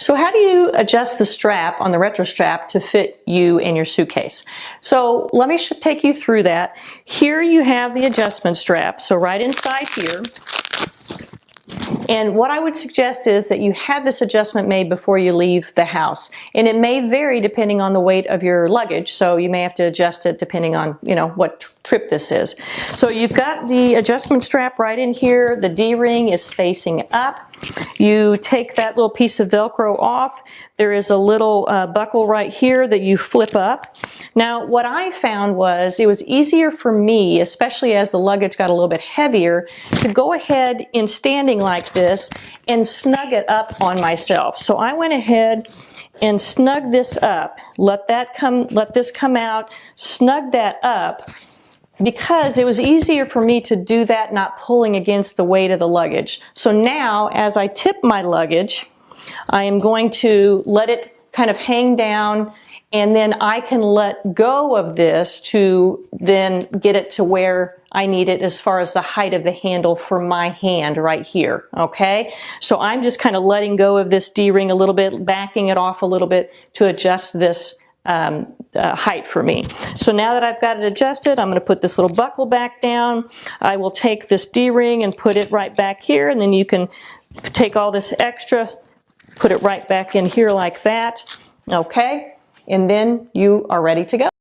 So how do you adjust the strap on the RetraStrap to fit you and your suitcase? So let me take you through that. Here you have the adjustment strap, so right inside here. And what I would suggest is that you have this adjustment made before you leave the house. And it may vary depending on the weight of your luggage, so you may have to adjust it depending on, what trip this is. So you've got the adjustment strap right in here. The D-ring is facing up. You take that little piece of Velcro off. There is a little buckle right here that you flip up. Now, what I found was it was easier for me, especially as the luggage got a little bit heavier, to go ahead in standing like this and snug it up on myself. So I went ahead and snug this up. Let this come out, snug that up, because it was easier for me to do that not pulling against the weight of the luggage. So now, as I tip my luggage, I am going to let it kind of hang down, and then I can let go of this to then get it to where I need it as far as the height of the handle for my hand right here, okay? So I'm just kind of letting go of this D-ring a little bit, backing it off a little bit to adjust this height for me. So now that I've got it adjusted, I'm going to put this little buckle back down. I will take this D-ring and put it right back here, and then you can take all this extra, put it right back in here like that, okay? And then you are ready to go.